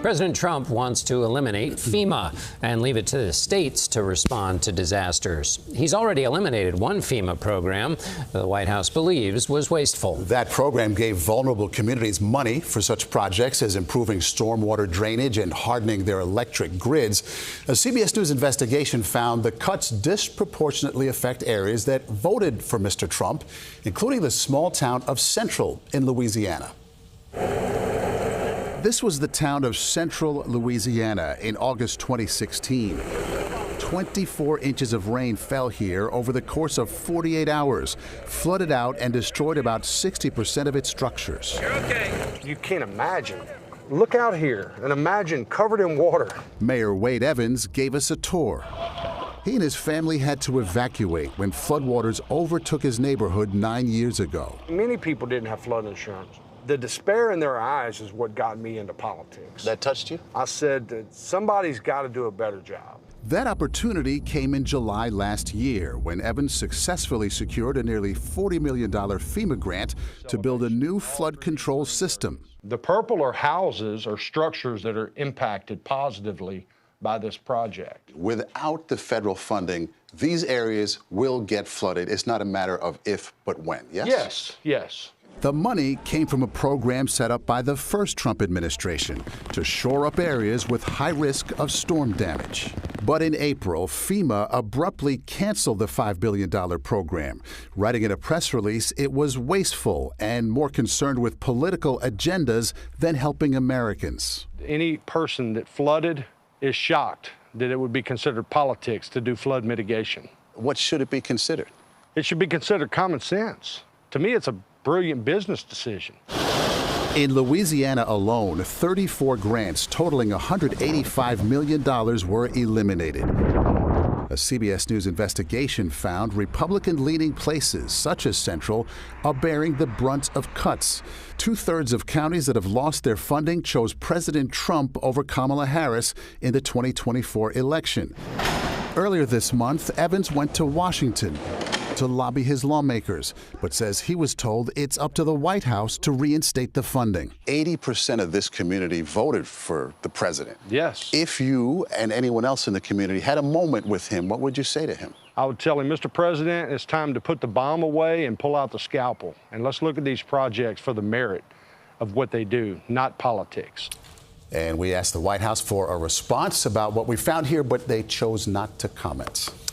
President Trump wants to eliminate FEMA and leave it to the states to respond to disasters. He's already eliminated one FEMA program the White House believes was wasteful. That program gave vulnerable communities money for such projects as improving stormwater drainage and hardening their electric grids. A CBS News investigation found the cuts disproportionately affect areas that voted for Mr. Trump, including the small town of Central in Louisiana. This was the town of Central, Louisiana in August 2016. 24 inches of rain fell here over the course of 48 hours, flooded out and destroyed about 60% of its structures. You're okay. You can't imagine. Look out here and imagine covered in water. Mayor Wade Evans gave us a tour. He and his family had to evacuate when floodwaters overtook his neighborhood 9 years ago. Many people didn't have flood insurance. The despair in their eyes is what got me into politics. That touched you? I said that somebody's got to do a better job. That opportunity came in July last year when Evans successfully secured a nearly $40 million FEMA grant to build a new flood control system. The purple are houses or structures that are impacted positively by this project. Without the federal funding, these areas will get flooded. It's not a matter of if, but when, yes? Yes, yes. The money came from a program set up by the first Trump administration to shore up areas with high risk of storm damage. But in April, FEMA abruptly canceled the $5 billion program, writing in a press release it was wasteful and more concerned with political agendas than helping Americans. Any person that flooded is shocked that it would be considered politics to do flood mitigation. What should it be considered? It should be considered common sense. To me, it's a brilliant business decision. In Louisiana alone, 34 grants totaling $185 million were eliminated. A CBS News investigation found Republican-leaning places, such as Central, are bearing the brunt of cuts. Two-thirds of counties that have lost their funding chose President Trump over Kamala Harris in the 2024 election. Earlier this month, Evans went to Washington to lobby his lawmakers, but says he was told it's up to the White House to reinstate the funding. 80% of this community voted for the president. Yes. If you and anyone else in the community had a moment with him, what would you say to him? I would tell him, Mr. President, it's time to put the bomb away and pull out the scalpel. And let's look at these projects for the merit of what they do, not politics. And we asked the White House for a response about what we found here, but they chose not to comment.